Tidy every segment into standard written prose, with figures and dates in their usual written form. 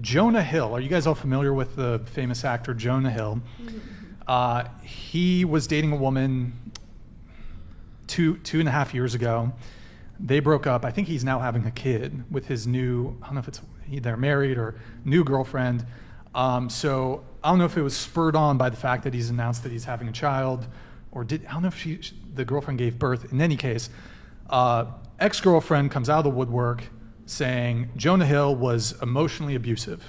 Jonah Hill. Are you guys all familiar with the famous actor Jonah Hill? He was dating a woman two and a half years ago. They broke up. I think he's now having a kid with his new, I don't know if it's they're married or new girlfriend. So I don't know if it was spurred on by the fact that he's announced that he's having a child, or I don't know if the girlfriend gave birth. In any case, ex-girlfriend comes out of the woodwork saying Jonah Hill was emotionally abusive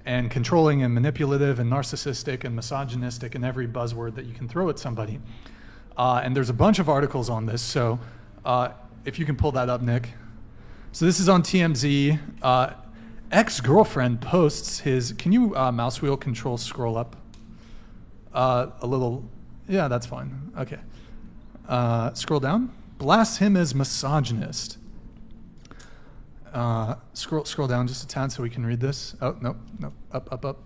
and controlling and manipulative and narcissistic and misogynistic and every buzzword that you can throw at somebody. And there's a bunch of articles on this. So if you can pull that up, Nick. So this is on TMZ. Ex-girlfriend posts his, can you mouse wheel control scroll up? A little, yeah, that's fine. Okay. Scroll down. Blasts him as misogynist. Scroll down just a tad so we can read this. Oh, nope. Up.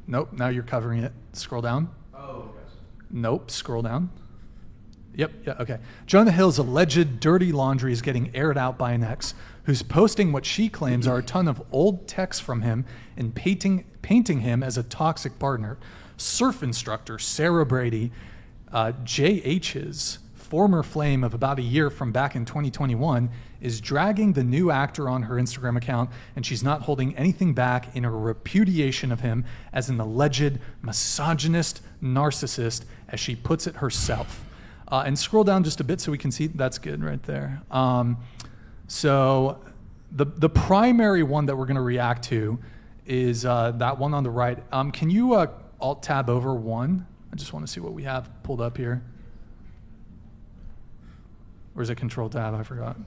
Nope, now you're covering it. Scroll down. Oh, yes. Nope, scroll down. Yep, yeah, okay. Jonah Hill's alleged dirty laundry is getting aired out by an ex who's posting what she claims are a ton of old texts from him and painting him as a toxic partner. Surf instructor Sarah Brady, JH's former flame of about a year from back in 2021, is dragging the new actor on her Instagram account, and she's not holding anything back in her repudiation of him as an alleged misogynist narcissist, as she puts it herself. And scroll down just a bit so we can see. That's good right there. So the primary one that we're going to react to is that one on the right. Can you alt-tab over one? I just want to see what we have pulled up here. Or is it Control-Tab? I forgot.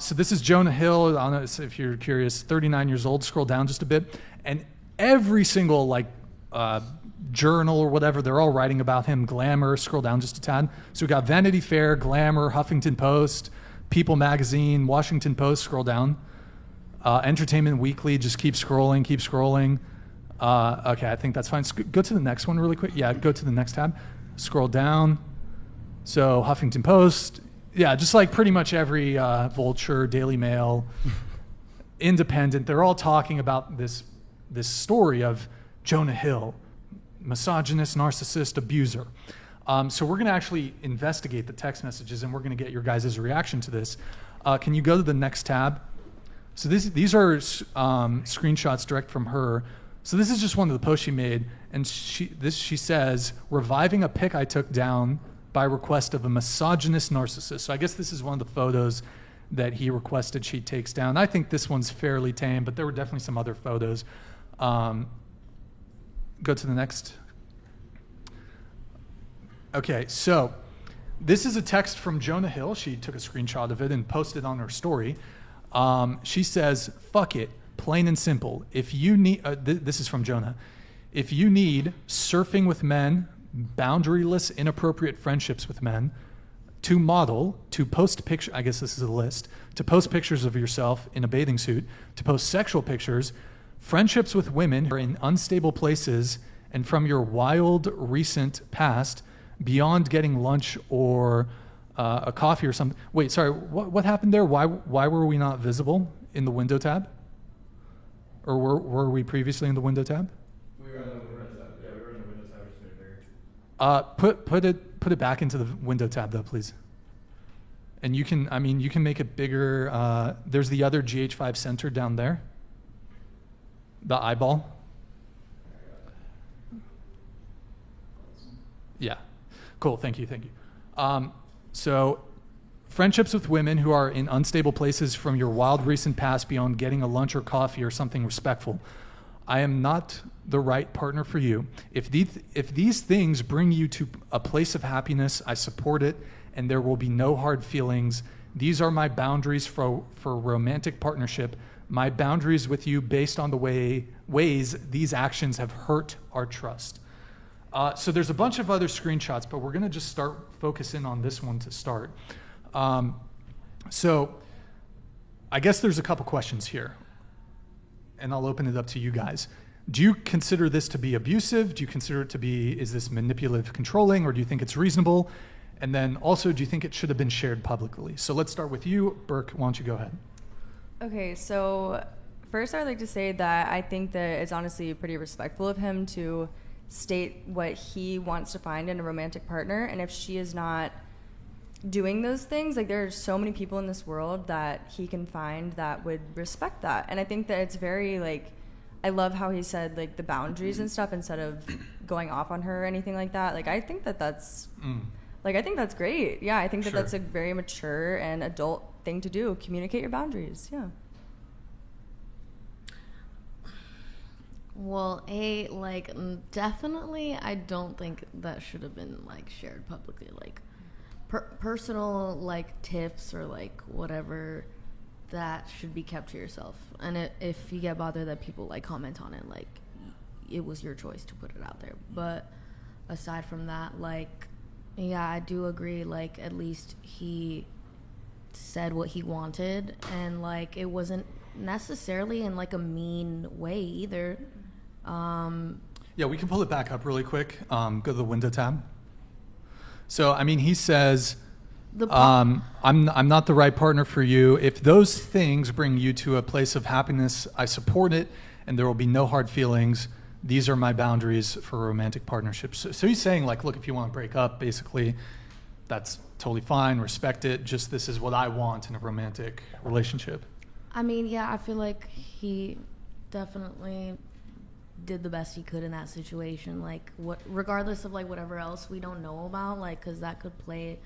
So this is Jonah Hill. I don't know if you're curious. 39 years old. Scroll down just a bit. And every single journal or whatever, they're all writing about him. Glamour. Scroll down just a tad. So we got Vanity Fair, Glamour, Huffington Post, People Magazine, Washington Post. Scroll down. Entertainment Weekly. Just keep scrolling. Okay, I think that's fine. Go to the next one really quick. Yeah, go to the next tab. Scroll down. So Huffington Post. Yeah, just like pretty much every Vulture, Daily Mail, Independent, they're all talking about this story of Jonah Hill, misogynist, narcissist, abuser. So we're going to actually investigate the text messages, and we're going to get your guys' reaction to this. Can you go to the next tab? So these are screenshots direct from her. So this is just one of the posts she made, and she says, reviving a pic I took down by request of a misogynist narcissist. So I guess this is one of the photos that he requested she takes down. I think this one's fairly tame, but there were definitely some other photos. Go to the next. Okay, so this is a text from Jonah Hill. She took a screenshot of it and posted on her story. She says, fuck it, plain and simple. If you need, this is from Jonah. If you need surfing with men, boundaryless, inappropriate friendships with men, to model, to post pictures, I guess this is a list, to post pictures of yourself in a bathing suit, to post sexual pictures, friendships with women who are in unstable places, and from your wild recent past, beyond getting lunch or a coffee or something. Wait, sorry, what happened there? Why were we not visible in the window tab? Or were we previously in the window tab? We were in the window tab. Yeah, we were in the window tab. Just made it bigger. Put it back into the window tab though, please. And you can make it bigger. There's the other GH5 center down there. The eyeball. Yeah, cool. Thank you. So, friendships with women who are in unstable places from your wild recent past beyond getting a lunch or coffee or something respectful. I am not the right partner for you. If these things bring you to a place of happiness, I support it, and there will be no hard feelings. These are my boundaries for romantic partnership. My boundaries with you based on the ways these actions have hurt our trust. So there's a bunch of other screenshots, but we're going to just start focusing on this one to start. So I guess there's a couple questions here, and I'll open it up to you guys. Do you consider this to be abusive? Do you consider it to be, is this manipulative, controlling, or do you think it's reasonable? And then also, do you think it should have been shared publicly? So let's start with you, Burke. Why don't you go ahead? Okay, so first I'd like to say that I think that it's honestly pretty respectful of him to state what he wants to find in a romantic partner, and if she is not doing those things, like there are so many people in this world that he can find that would respect that. And I think that it's very like, I love how he said like the boundaries and stuff instead of going off on her or anything like that. Like I think that that's like I think that's great. Yeah, I think that that's a very mature and adult thing to do. Communicate your boundaries. Yeah. Well, definitely I don't think that should have been like shared publicly. Like personal like tips or like whatever, that should be kept to yourself. And if you get bothered that people like comment on it, like it was your choice to put it out there. But aside from that, like, yeah, I do agree, like at least he said what he wanted, and like it wasn't necessarily in like a mean way either. Yeah, we can pull it back up really quick. Go to the window tab. So, I mean, he says, I'm not the right partner for you. If those things bring you to a place of happiness, I support it, and there will be no hard feelings. These are my boundaries for romantic partnerships. So he's saying, like, look, if you want to break up, basically, that's totally fine. Respect it. Just this is what I want in a romantic relationship. I mean, yeah, I feel like he definitely did the best he could in that situation. Like, regardless of like whatever else we don't know about, like, because that could play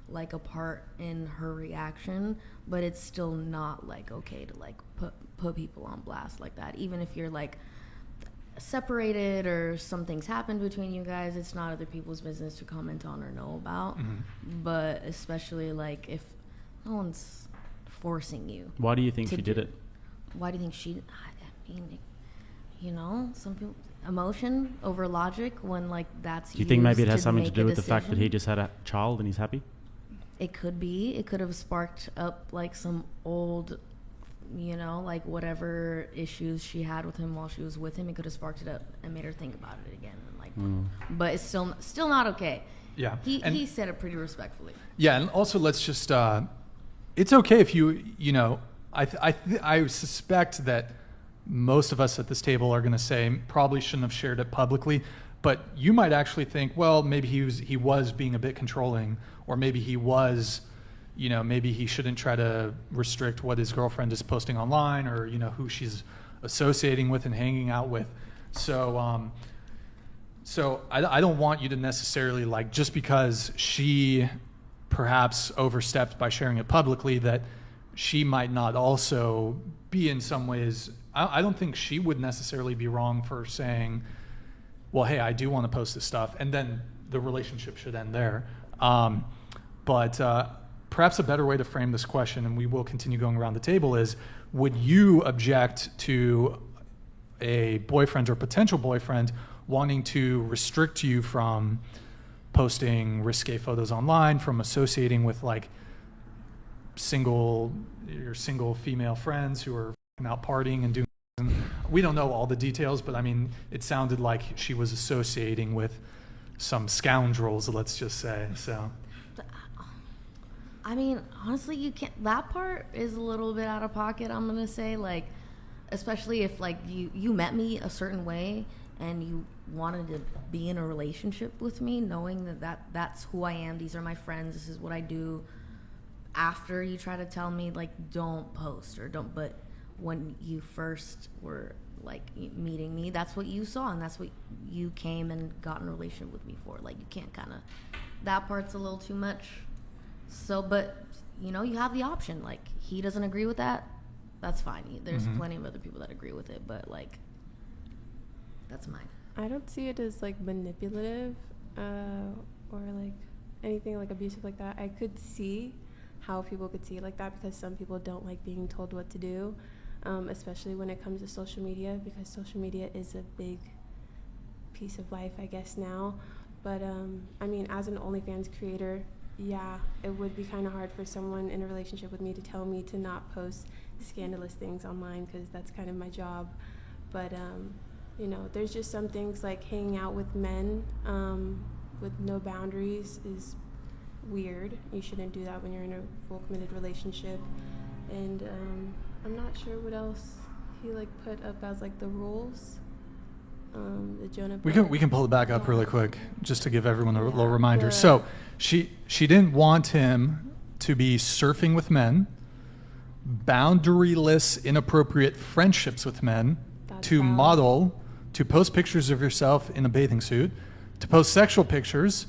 like a part in her reaction, but it's still not like okay to like put people on blast like that. Even if you're like separated or something's happened between you guys, it's not other people's business to comment on or know about. But especially like if no one's forcing you. Why do you think she did it? Why do you think she? I mean, you know, some people emotion over logic when like that's. Do you think maybe it has something to do with the fact that he just had a child and he's happy? It could be. It could have sparked up like some old, you know, like whatever issues she had with him while she was with him. It could have sparked it up and made her think about it again. And like, but it's still not okay. Yeah, he said it pretty respectfully. Yeah, and also let's just. It's okay if you know. I suspect that most of us at this table are going to say probably shouldn't have shared it publicly, but you might actually think, well, maybe he was being a bit controlling, or maybe he was, you know, maybe he shouldn't try to restrict what his girlfriend is posting online, or you know who she's associating with and hanging out with. So I don't want you to necessarily like just because she perhaps overstepped by sharing it publicly that she might not also be in some ways. I don't think she would necessarily be wrong for saying, well, hey, I do want to post this stuff, and then the relationship should end there. But perhaps a better way to frame this question, and we will continue going around the table, is would you object to a boyfriend or potential boyfriend wanting to restrict you from posting risque photos online, from associating with like your single female friends who are out partying and doing, and we don't know all the details, but I mean, it sounded like she was associating with some scoundrels, let's just say. So I mean, honestly, you can't, that part is a little bit out of pocket, I'm gonna say, like, especially if like you met me a certain way and you wanted to be in a relationship with me, knowing that's who I am, these are my friends, this is what I do, after you try to tell me like don't post or don't, but when you first were like meeting me, that's what you saw and that's what you came and got in a relationship with me for. Like you can't kind of, that part's a little too much. So, but you know, you have the option, like he doesn't agree with that, that's fine. There's plenty of other people that agree with it, but like that's mine. I don't see it as like manipulative or like anything like abusive like that. I could see how people could see it like that because some people don't like being told what to do, especially when it comes to social media, because social media is a big piece of life, I guess, now. But I mean, as an OnlyFans creator, yeah, it would be kind of hard for someone in a relationship with me to tell me to not post scandalous things online because that's kind of my job. But you know, there's just some things like hanging out with men with no boundaries is weird. You shouldn't do that when you're in a full committed relationship. And I'm not sure what else he like put up as like the rules. The Jonah. We can pull it back up really quick just to give everyone a little reminder. The- So she didn't want him to be surfing with men, boundaryless, inappropriate friendships with men, That's to valid. model, to post pictures of yourself in a bathing suit, to post sexual pictures,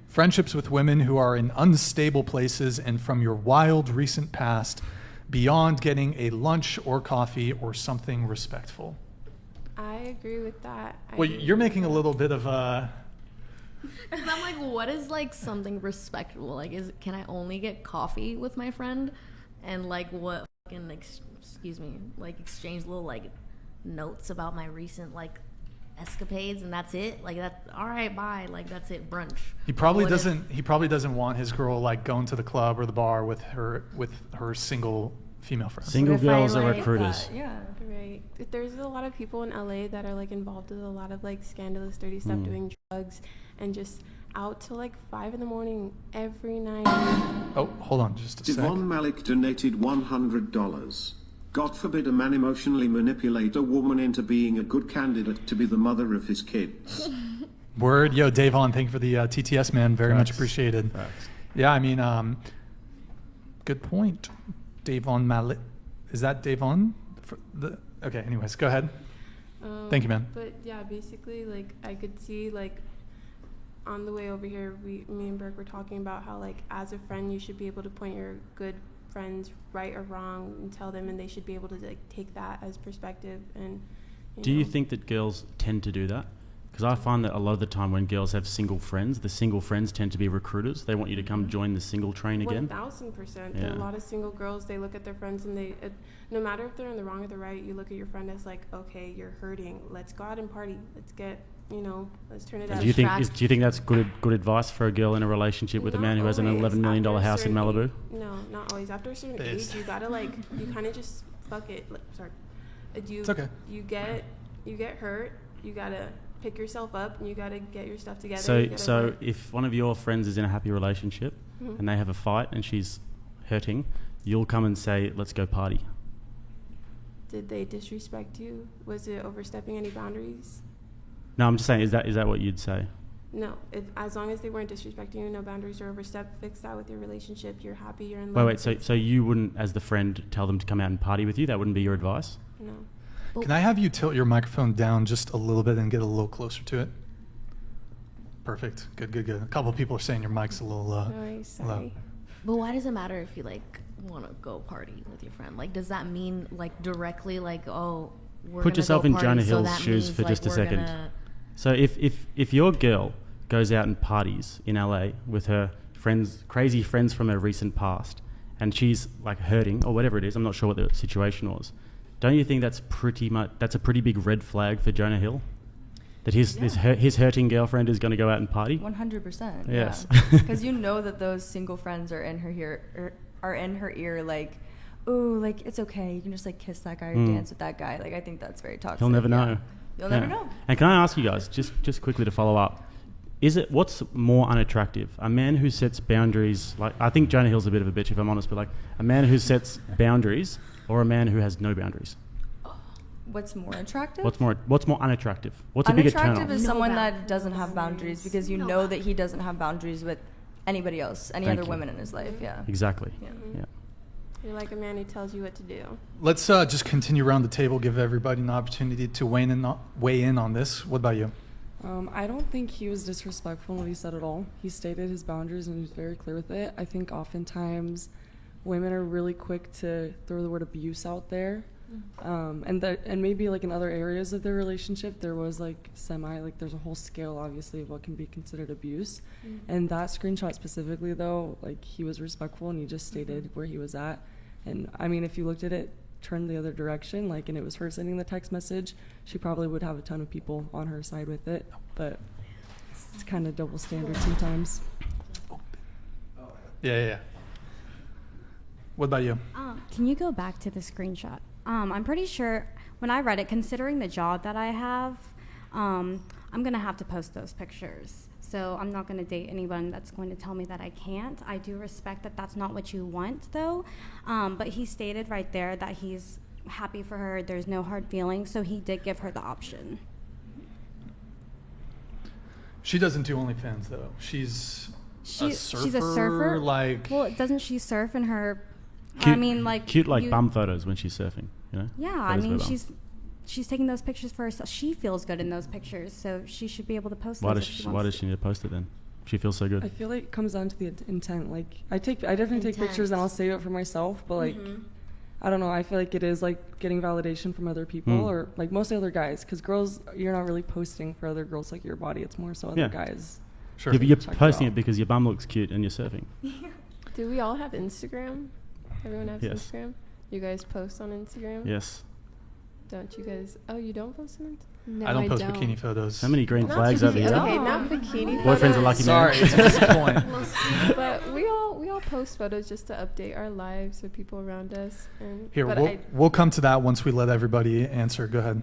friendships with women who are in unstable places and from your wild recent past, beyond getting a lunch or coffee or something respectful. I agree with that. Well, you're making a little bit of a... Because I'm like, what is like something respectable? Like, can I only get coffee with my friend, and like what fucking excuse me, like exchange little like notes about my recent like escapades, and that's it? Like that? All right, bye. Like that's it. Brunch. He probably What if- doesn't. He probably doesn't want his girl like going to the club or the bar with her single female friends. Single What if I girls are like recruiters. Yeah. Right. There's a lot of people in LA that are like involved with a lot of like scandalous, dirty stuff, doing drugs, and just out till like 5 a.m. every night. Oh, hold on, just a sec. Devon Malik donated $100. God forbid a man emotionally manipulate a woman into being a good candidate to be the mother of his kids. Word, yo, Davon, thank you for the TTS, man. Very much Facts. appreciated. Facts. Yeah, I mean, good point. Davon Malik, is that Davon? Okay, anyways, go ahead. Thank you, man. But yeah, basically, like I could see like on the way over here, me and Burke were talking about how like as a friend, you should be able to point your good friends right or wrong and tell them, and they should be able to like take that as perspective. And Do you know. think that girls tend to do that? Because I find that a lot of the time when girls have single friends, the single friends tend to be recruiters. They want you to come join the single train again. 1000%. There are Yeah. a lot of single girls. They look at their friends and they, no matter if they're in the wrong or the right, you look at your friend as like, okay, you're hurting. Let's go out and party. Let's get, let's turn it up. Do you think that's good advice for a girl in a relationship with a man who has an $11 million house in Malibu? No, not always. After a certain It is. age, you gotta like, you kind of just fuck it. Like, sorry. It's okay. You get hurt. You gotta pick yourself up and you gotta get your stuff together. So, You gotta so work. if one of your friends is in a happy relationship and they have a fight and she's hurting, you'll come and say, "Let's go party." Did they disrespect you? Was it overstepping any boundaries? No, I'm just saying, is that what you'd say? No. As long as they weren't disrespecting you, no boundaries or overstep, fix that with your relationship. You're happy. You're in love. Wait. So you wouldn't, as the friend, tell them to come out and party with you? That wouldn't be your advice? No. Can I have you tilt your microphone down just a little bit and get a little closer to it? Perfect. Good. A couple of people are saying your mic's a little Sorry. But why does it matter if you like want to go party with your friend? Like, does that mean like directly like, oh, we're Put gonna yourself go in party, Jonah so Hill's that shoes means, for like, just a we're second. gonna- So if your girl goes out and parties in LA with her friends, crazy friends from her recent past, and she's like hurting or whatever it is, I'm not sure what the situation was. Don't you think that's a pretty big red flag for Jonah Hill? That his hurting girlfriend is going to go out and party? 100%. Yes. Because you know that those single friends are in her ear like, ooh, like it's okay. You can just like kiss that guy or dance with that guy. Like I think that's very toxic. He'll never yeah. know. You'll Yeah. never know. And can I ask you guys, just quickly to follow up, what's more unattractive? A man who sets boundaries, like I think Jonah Hill's a bit of a bitch if I'm honest, but like a man who sets boundaries or a man who has no boundaries? What's more attractive? What's more unattractive? What's a bigger turn Unattractive off? is No someone boundaries. that doesn't have boundaries because you No know that he doesn't have boundaries with anybody else, any Thank other you. women in his life. Yeah. Exactly. Yeah. Yeah. You're like a man who tells you what to do. Let's just continue around the table, give everybody an opportunity to weigh in on this. What about you? I don't think he was disrespectful in what he said at all. He stated his boundaries and he was very clear with it. I think oftentimes women are really quick to throw the word abuse out there. And maybe like in other areas of their relationship, there was like there's a whole scale obviously of what can be considered abuse. And that screenshot specifically though, like he was respectful and he just stated where he was at. And I mean, if you looked at it, turned the other direction, like, and it was her sending the text message, she probably would have a ton of people on her side with it. But it's kind of double standard sometimes. Yeah. What about you? Can you go back to the screenshot? I'm pretty sure when I read it, considering the job that I have, I'm going to have to post those pictures. so I'm not going to date anyone that's going to tell me that I can't. I do respect that that's not what you want, though. But he stated right there that he's happy for her. There's no hard feelings, so he did give her the option. She doesn't do OnlyFans though. She's a surfer. She's a surfer. Like, well, doesn't she surf in her? Cute, I mean, like cute, like bum photos when she's surfing. You know? Yeah, I mean, she's taking those pictures for herself. She feels good in those pictures, so she should be able to post Why those. Why does she need to post it then? She feels so good. I feel like it comes down to the intent. Like I definitely take pictures and I'll save it for myself, but like I don't know. I feel like it is like getting validation from other people or like mostly other guys, because girls, you're not really posting for other girls like your body. It's more so other guys. Sure. Yeah, but you're posting it because your bum looks cute and you're surfing. Do we all have Instagram? Everyone has Instagram? You guys post on Instagram? Yes. Don't you guys? Oh, you don't post on Instagram? No, I don't post bikini photos. So many green flags over here. Okay, not bikini photos. Boyfriend's a lucky man. Sorry, it's a disappointment. But we all post photos just to update our lives with people around us. And Here, we'll come to that once we let everybody answer. Go ahead.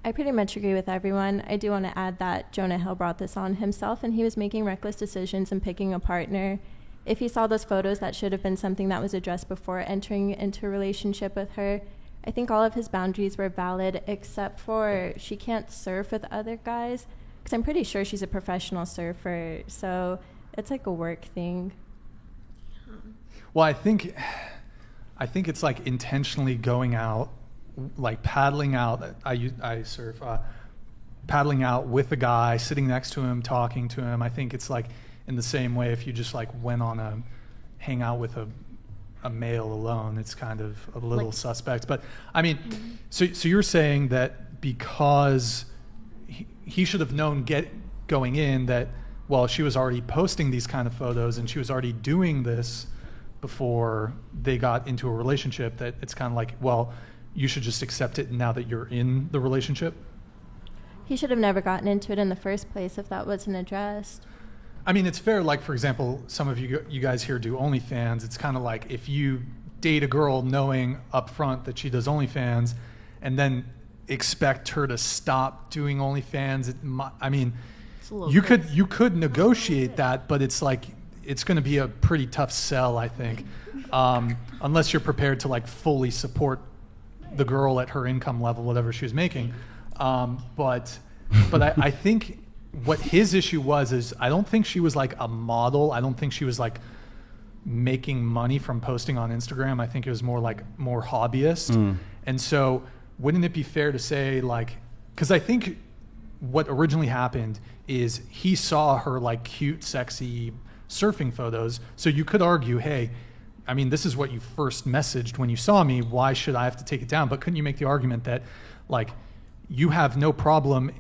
I pretty much agree with everyone. I do want to add that Jonah Hill brought this on himself, and he was making reckless decisions and picking a partner. If he saw those photos, that should have been something that was addressed before entering into a relationship with her. I think all of his boundaries were valid, except for she can't surf with other guys, because I'm pretty sure she's a professional surfer, so it's like a work thing. Well, I think it's like intentionally going out, like paddling out. I surf, paddling out with a guy, sitting next to him, talking to him. I think it's like in the same way if you just like went on a hang out with a male alone, it's kind of a little suspect. But I mean, so you're saying that because he should have known going in that, well, she was already posting these kind of photos and she was already doing this before they got into a relationship, that it's kind of like, well, you should just accept it now that you're in the relationship? He should have never gotten into it in the first place if that wasn't addressed. I mean, it's fair. Like, for example, some of you guys here do OnlyFans. It's kind of like if you date a girl knowing up front that she does OnlyFans and then expect her to stop doing OnlyFans. I mean, you could negotiate that, but it's like, it's going to be a pretty tough sell, I think, unless you're prepared to like fully support the girl at her income level, whatever she was making. But I think what his issue was is I don't think she was like a model. I don't think she was like making money from posting on Instagram. I think it was more hobbyist. And so wouldn't it be fair to say, like, because I think what originally happened is he saw her like cute, sexy surfing photos. So you could argue, hey, I mean, this is what you first messaged when you saw me. Why should I have to take it down? But couldn't you make the argument that like you have no problem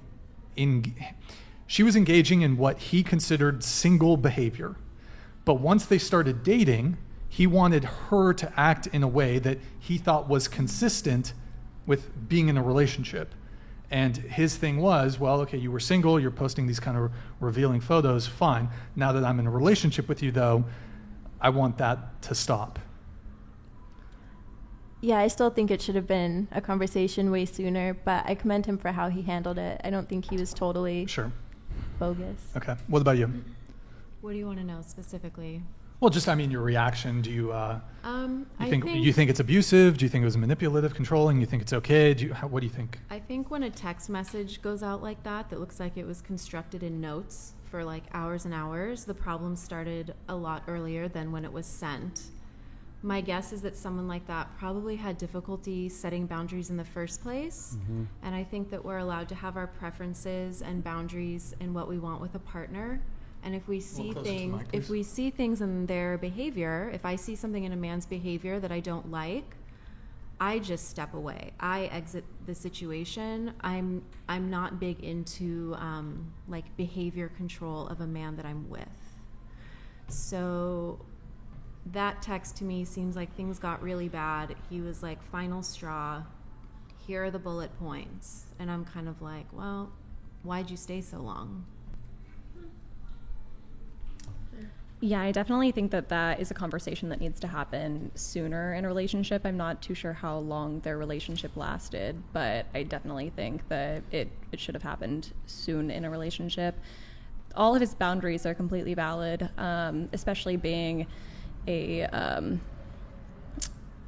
she was engaging in what he considered single behavior. But once they started dating, he wanted her to act in a way that he thought was consistent with being in a relationship. And his thing was, well, okay, you were single, you're posting these kind of revealing photos, fine. Now that I'm in a relationship with you, though, I want that to stop. Yeah, I still think it should have been a conversation way sooner, but I commend him for how he handled it. I don't think he was totally bogus. Okay. What about you? What do you want to know specifically? Well, just, I mean, your reaction. Do you, you think it's abusive? Do you think it was manipulative, controlling? You think it's okay? What do you think? I think when a text message goes out like that looks like it was constructed in notes for like hours and hours, the problem started a lot earlier than when it was sent. My guess is that someone like that probably had difficulty setting boundaries in the first place. Mm-hmm. And I think that we're allowed to have our preferences and boundaries in what we want with a partner. And if we see things in their behavior, if I see something in a man's behavior that I don't like, I just step away. I exit the situation. I'm not big into like behavior control of a man that I'm with. So that text to me seems like things got really bad. He was like, final straw, here are the bullet points. And I'm kind of like, well, why'd you stay so long? Yeah, I definitely think that is a conversation that needs to happen sooner in a relationship. I'm not too sure how long their relationship lasted, but I definitely think that it should have happened soon in a relationship. all of his boundaries are completely valid, especially being a,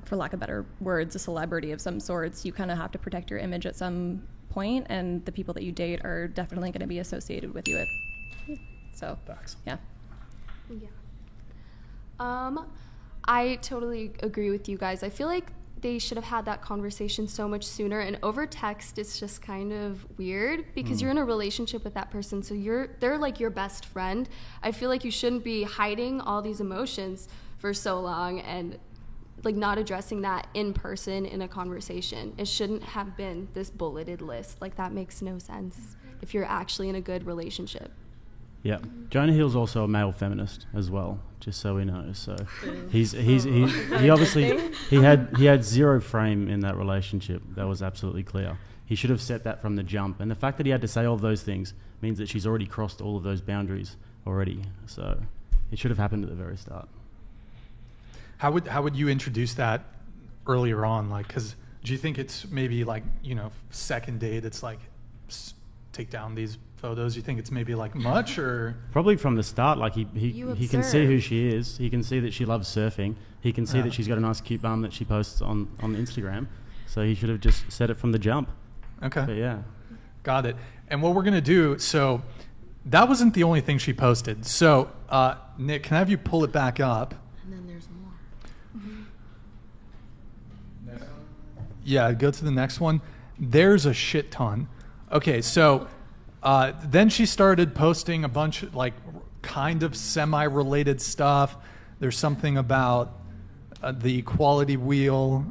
for lack of better words, a celebrity of some sorts. You kind of have to protect your image at some point, and the people that you date are definitely going to be associated with you. So, Facts. yeah. I totally agree with you guys. I feel like they should have had that conversation so much sooner, and over text it's just kind of weird because you're in a relationship with that person, so they're like your best friend. I feel like you shouldn't be hiding all these emotions for so long and like not addressing that in person in a conversation. It shouldn't have been this bulleted list. Like, that makes no sense if you're actually in a good relationship. Yeah, Jonah Hill's also a male feminist as well, just so we know. So he obviously he had zero frame in that relationship. That was absolutely clear. He should have set that from the jump. And the fact that he had to say all of those things means that she's already crossed all of those boundaries already. So it should have happened at the very start. How would you introduce that earlier on? Like, because do you think it's maybe like, second date, it's like take down these photos? You think it's maybe like much, or probably from the start? Like he can see who she is. He can see that she loves surfing. He can see that she's got a nice cute bum that she posts on Instagram. So he should have just said it from the jump. Okay. But yeah, got it. And what we're gonna do? So that wasn't the only thing she posted. So Nick, can I have you pull it back up? And then there's more. Next one? Yeah, go to the next one. There's a shit ton. Okay, so then she started posting a bunch of like kind of semi-related stuff. There's something about the equality wheel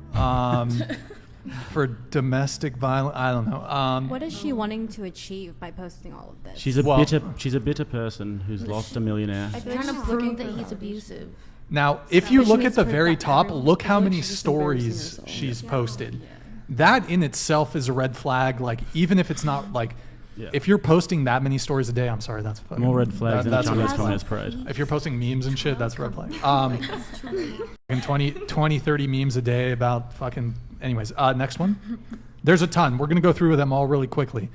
for domestic violence. I don't know. What is she wanting to achieve by posting all of this? She's a bitter person who's lost a millionaire. I feel like she's prove that he's abusive. Now, if you look at the very top, look how many stories she's posted. That in itself is a red flag. Like, even if it's not like, if you're posting that many stories a day, I'm sorry, that's fucking, more red flags than the Chinese Communist Parade. If you're posting memes and shit, that's a red flag. 20, 30 memes a day about fucking. Anyways, next one. There's a ton. We're gonna go through them all really quickly.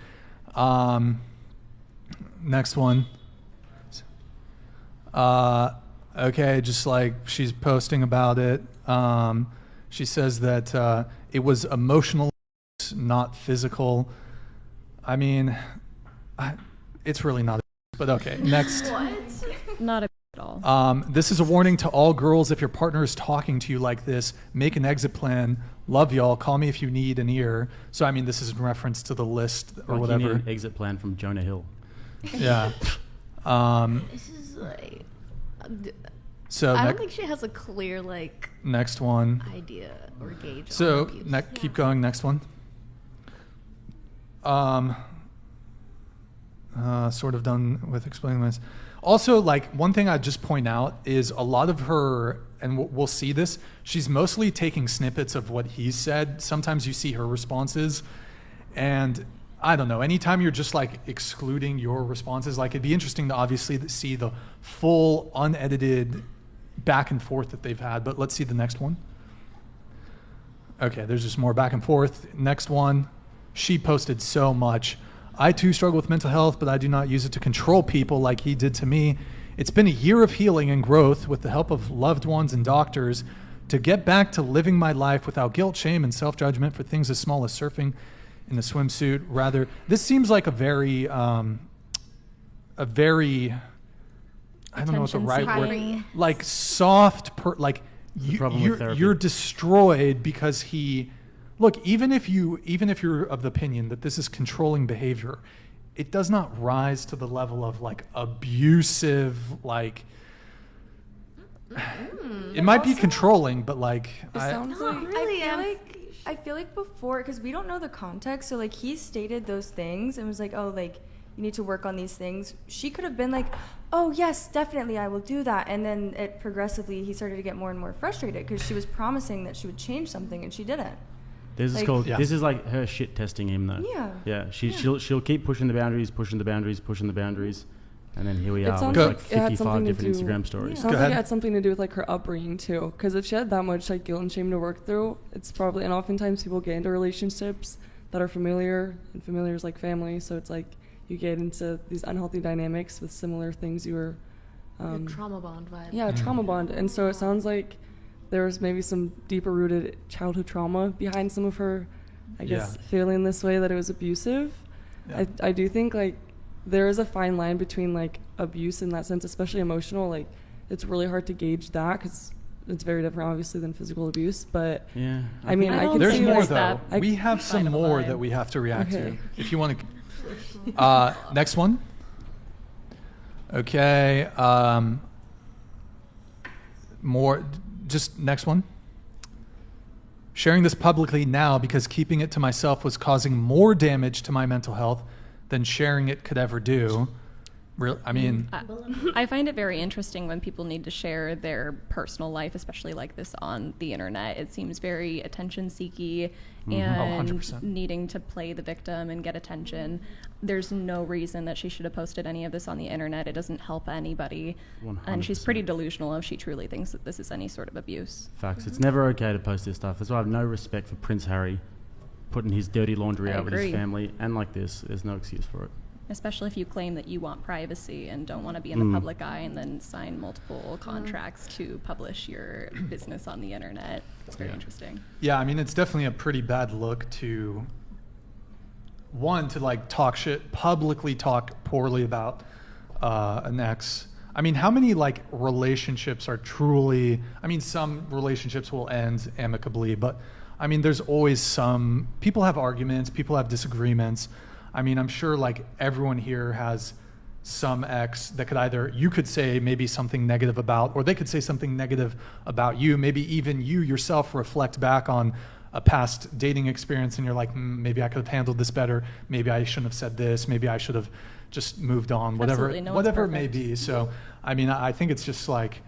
Next one. Okay, just like she's posting about it. She says that it was emotional, not physical. I mean, it's really not. But okay, next. What? Not at all. This is a warning to all girls. If your partner is talking to you like this, make an exit plan. Love y'all. Call me if you need an ear. So I mean, this is in reference to the list or whatever. You need an exit plan from Jonah Hill. Yeah. This is like. So I don't think she has a clear next one idea or gauge. So keep going. Next one. Sort of done with explaining this. Also, like, one thing I'd just point out is a lot of her, and we'll see this, she's mostly taking snippets of what he said. Sometimes you see her responses, and I don't know, anytime you're just like excluding your responses, like, it'd be interesting to obviously see the full unedited back and forth that they've had. But let's see the next one. Okay, there's just more back and forth. Next one. She posted so much. I too struggle with mental health, but I do not use it to control people like he did to me. It's been a year of healing and growth with the help of loved ones and doctors to get back to living my life without guilt, shame, and self-judgment for things as small as surfing in a swimsuit. Rather, this seems like a very, I don't know what the right word, like soft, you're destroyed because he. Look, even if you're of the opinion that this is controlling behavior, it does not rise to the level of like abusive, like it might be controlling, but like it sounds like really. I feel like before, because we don't know the context, so like he stated those things and was like, oh, like you need to work on these things. She could have been like, oh yes, definitely, I will do that, and then it progressively he started to get more and more frustrated because she was promising that she would change something and she didn't. This is like her shit testing him though. Yeah. She'll keep pushing the boundaries, and then here we are with like 55 different Instagram stories. Sounds like it had something to do with like her upbringing too. Because if she had that much like guilt and shame to work through, it's probably, and oftentimes people get into relationships that are familiar, and familiar is like family. So it's like you get into these unhealthy dynamics with similar things you were. A trauma bond vibe. Yeah, a trauma bond. And so it sounds like there was maybe some deeper rooted childhood trauma behind some of her, I guess, feeling this way, that it was abusive. Yeah. I do think like there is a fine line between like abuse in that sense, especially emotional. Like it's really hard to gauge that because it's very different, obviously, than physical abuse. But yeah, I mean, I can there's see more like though. We have some more that we have to react to. If you want to, next one. Okay. More. Just next one. Sharing this publicly now because keeping it to myself was causing more damage to my mental health than sharing it could ever do. I mean, I find it very interesting when people need to share their personal life, especially like this on the internet. It seems very attention-seeky and needing to play the victim and get attention. There's no reason that she should have posted any of this on the internet. It doesn't help anybody. 100%. And she's pretty delusional if she truly thinks that this is any sort of abuse. Facts. It's never okay to post this stuff. That's why I have no respect for Prince Harry putting his dirty laundry out with his family. And like this, there's no excuse for it. Especially if you claim that you want privacy and don't want to be in the public eye and then sign multiple contracts to publish your business on the internet. It's very interesting. Yeah, I mean, it's definitely a pretty bad look to, one, to like talk shit, publicly talk poorly about an ex. I mean, how many like relationships are truly, I mean, some relationships will end amicably, but I mean, there's always some, people have arguments, people have disagreements. I mean, I'm sure like everyone here has some ex that could either, you could say maybe something negative about, or they could say something negative about you. Maybe even you yourself reflect back on a past dating experience and you're like, maybe I could have handled this better. Maybe I shouldn't have said this. Maybe I should have just moved on, whatever it may be. So, I mean, I think it's just like,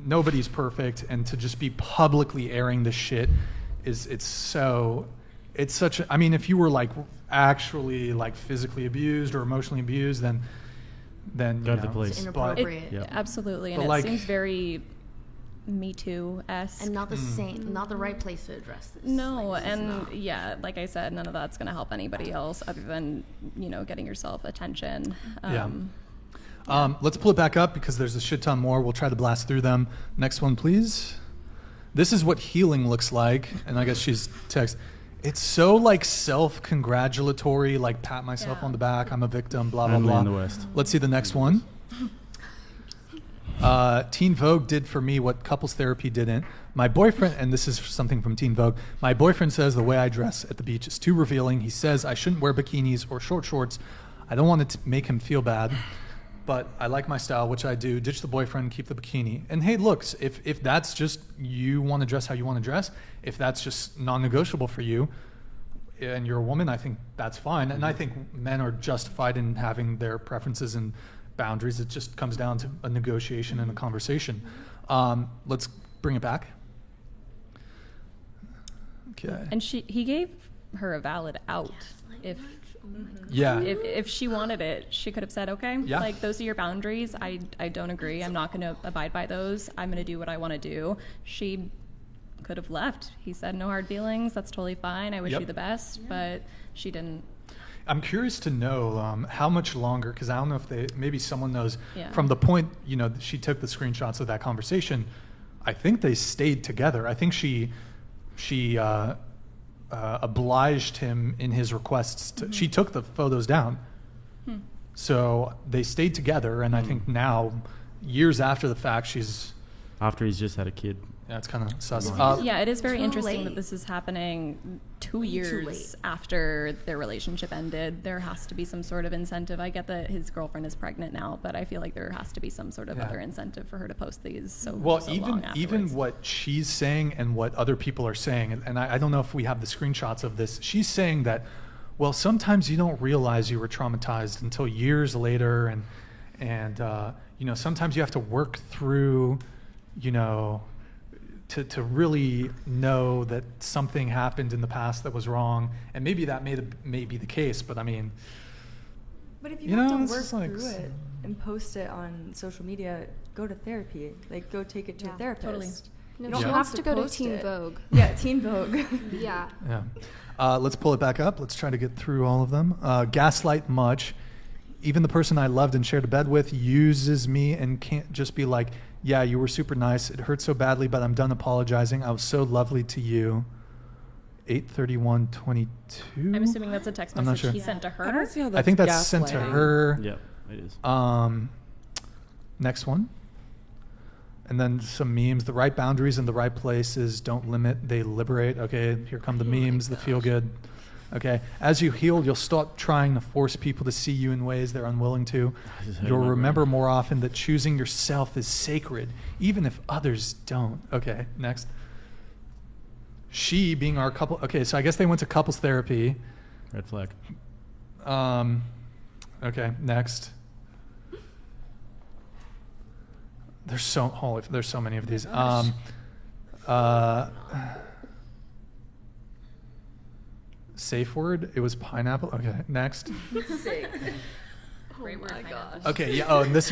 nobody's perfect. And to just be publicly airing this shit it's such a, I mean, if you were like actually like physically abused or emotionally abused, then go to the police. It's inappropriate. Absolutely, and it seems very Me Too-esque. And not the same, not the right place to address this. No, like, and yeah, like I said, none of that's going to help anybody else other than, getting yourself attention. Let's pull it back up because there's a shit ton more. We'll try to blast through them. Next one, please. This is what healing looks like. And I guess she's text. It's so like self-congratulatory, like pat myself on the back. I'm a victim, blah, blah, Only blah. in the West. Let's see the next one. Teen Vogue did for me what couples therapy didn't. My boyfriend, and this is something from Teen Vogue, my boyfriend says the way I dress at the beach is too revealing. He says I shouldn't wear bikinis or short shorts. I don't want it to make him feel bad, but I like my style, which I do. Ditch the boyfriend, keep the bikini. And hey, look, if that's just you want to dress how you want to dress, if that's just non-negotiable for you, and you're a woman, I think that's fine. And I think men are justified in having their preferences and boundaries. It just comes down to a negotiation and a conversation. Let's bring it back. Okay. And he gave her a valid out. If she wanted it, she could have said, okay, like those are your boundaries. I don't agree. I'm not going to abide by those. I'm going to do what I want to do. She could have left. He said, no hard feelings. That's totally fine. I wish you the best, but she didn't. I'm curious to know how much longer, because I don't know if maybe someone knows from the point, she took the screenshots of that conversation. I think they stayed together. I think she obliged him in his requests. She took the photos down. So they stayed together. And I think now, years after the fact, after he's just had a kid. Yeah, it's kind of sus. It is very interesting that this is happening 2 years after their relationship ended. There has to be some sort of incentive. I get that his girlfriend is pregnant now, but I feel like there has to be some sort of other incentive for her to post these so long afterwards. Even what she's saying and what other people are saying, and I don't know if we have the screenshots of this, she's saying that, well, sometimes you don't realize you were traumatized until years later, and sometimes you have to work through, to really know that something happened in the past that was wrong, and maybe that may be the case, but I mean, but if you have to work through it and post it on social media, go to therapy. Like, go take it to a therapist. Totally. No, you don't she have to go to Teen Vogue. Yeah, Teen Vogue. Yeah. Let's pull it back up. Let's try to get through all of them. Gaslight much. even the person I loved and shared a bed with uses me and can't just be like, yeah, you were super nice. It hurt so badly, but I'm done apologizing. I was so lovely to you. 8/31/22. I'm assuming that's a text I'm not message sure. he sent to her. I don't see how that's I think that's sent to gaslighting. her. Yeah, it is. Next one. And then some memes. The right boundaries in the right places don't limit, they liberate. Okay, here come the memes, the feel good. Okay, as you heal, you'll stop trying to force people to see you in ways they're unwilling to. You'll remember more often that choosing yourself is sacred, even if others don't. Okay, next. She being our couple. Okay, so I guess they went to couples therapy. Red flag. Okay, next. There's so many of these. Safe word. It was pineapple. Okay, next. Great word, pineapple. Okay, yeah. Oh, and this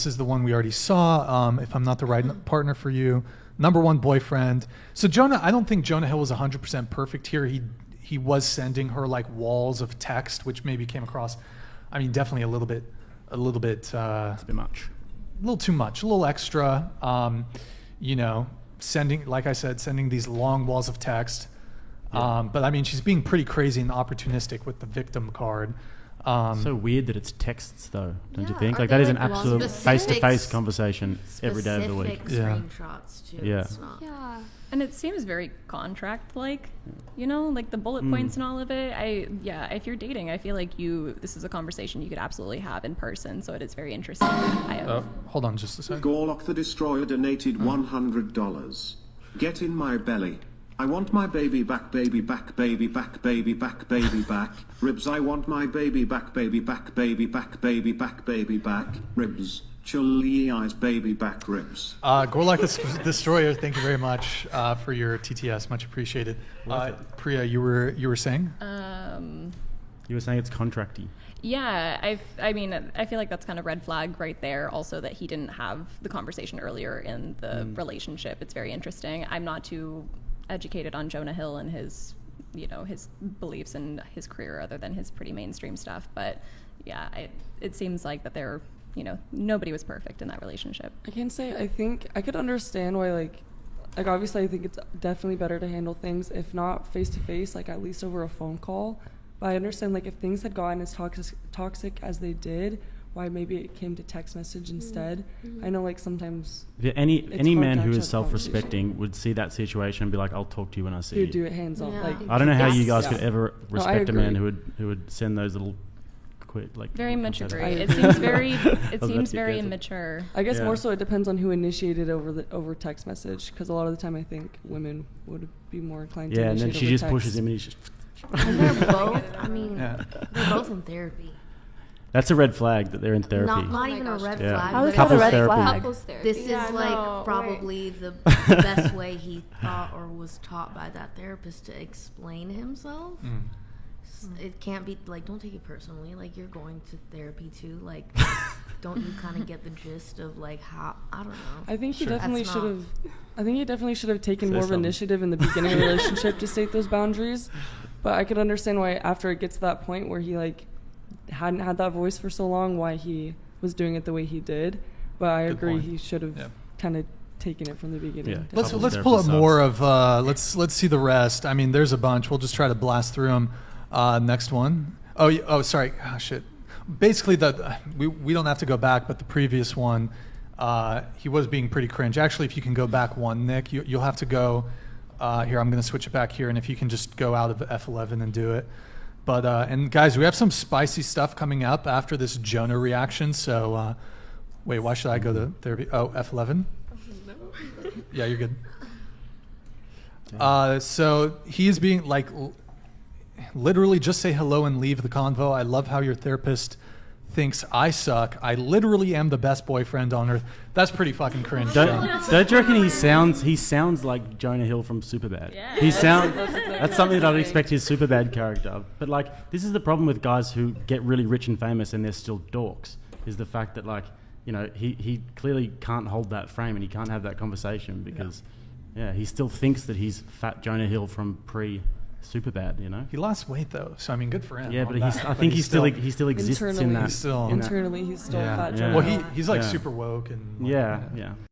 is the one we already saw. If I'm not the right partner for you, number one boyfriend. So Jonah, I don't think Jonah Hill was 100% perfect here. He was sending her like walls of text, which maybe came across, I mean, definitely a little bit. It's a bit much. A little too much, a little extra. Sending, like I said, sending these long walls of text. Yeah. But I mean, she's being pretty crazy and opportunistic with the victim card. So weird that it's texts, though, don't you Yeah, think? are Like they, that is an like, absolute specific- face-to-face conversation every day of the week. Specific screenshots too. Yeah. It's not. Yeah. And it seems very contract-like, like the bullet points and all of it. If you're dating, I feel like this is a conversation you could absolutely have in person. So it is very interesting. Hold on just a second. Gorlock the Destroyer donated $100. Get in my belly. I want my baby back, baby back, baby back, baby back, baby back. Ribs, I want my baby back, baby back, baby back, baby back, baby back. Ribs. Chully eyes, baby back ribs. Gorlock the Destroyer, thank you very much for your TTS. Much appreciated. Priya, you were saying? You were saying it's contracty. Yeah, I feel like that's kind of red flag right there. Also, that he didn't have the conversation earlier in the relationship. It's very interesting. I'm not too educated on Jonah Hill and his beliefs and his career, other than his pretty mainstream stuff. But yeah, it seems like that they're. Nobody was perfect in that relationship. I can say I think I could understand why like obviously I think it's definitely better to handle things, if not face to face, like at least over a phone call. But I understand like if things had gotten as toxic as they did, why maybe it came to text message instead. I know like sometimes any man who is actually have self-respecting would see that situation and be like, I'll talk to you when I see you. do it hands on. Yeah. Like I don't know how you guys Yeah. could ever No, I respect a man agree. who would send those little very much what's that? agree. It seems very immature. I guess Yeah. more so it depends on who initiated over text message, because a lot of the time I think women would be more inclined to Yeah, and then initiate she over just text. pushes him and he's just. And they're both. I mean, Yeah. they're both in therapy. That's a red flag that they're in therapy. Not even a red Yeah. flag. How is but that a Couples red therapy. flag? Couples therapy. This is Yeah, like no, probably the best way he thought or was taught by that therapist to explain himself. It can't be like, don't take it personally. Like, you're going to therapy too. Like, don't you kind of get the gist of like how? I don't know. I think he Sure. definitely That's should not- have. I think he definitely should have taken Say more of something. initiative in the beginning of the relationship to state those boundaries. But I could understand why after it gets to that point where he like hadn't had that voice for so long, why he was doing it the way he did. But I Good agree, point. he should have Yeah. kind of taken it from the beginning. Yeah. Let's Couples pull up therapy more sucks. of let's see the rest. I mean, there's a bunch. We'll just try to blast through them. Next one. Oh, sorry. Oh, shit. Basically, we don't have to go back, but the previous one, he was being pretty cringe. Actually, if you can go back one, Nick, you'll have to go. Here, I'm going to switch it back here, and if you can just go out of F11 and do it. But and guys, we have some spicy stuff coming up after this Jonah reaction. So, wait, why should I go to therapy? Oh, F11. Yeah, you're good. So he is being like, literally just say hello and leave the convo. I love how your therapist thinks I suck. I literally am the best boyfriend on earth. That's pretty fucking cringe. Don't you reckon he sounds like Jonah Hill from Superbad? Yeah. That's something that I'd expect his Superbad character. But like, this is the problem with guys who get really rich and famous and they're still dorks, is the fact that like, he clearly can't hold that frame and he can't have that conversation because he still thinks that he's fat Jonah Hill from super bad, you know. He lost weight though, so I mean, good for him. Yeah, but on he's, that. I think he still exists in internally, that. He's still internally he's still yeah. fat. Yeah. Well, he's like super woke and like, yeah.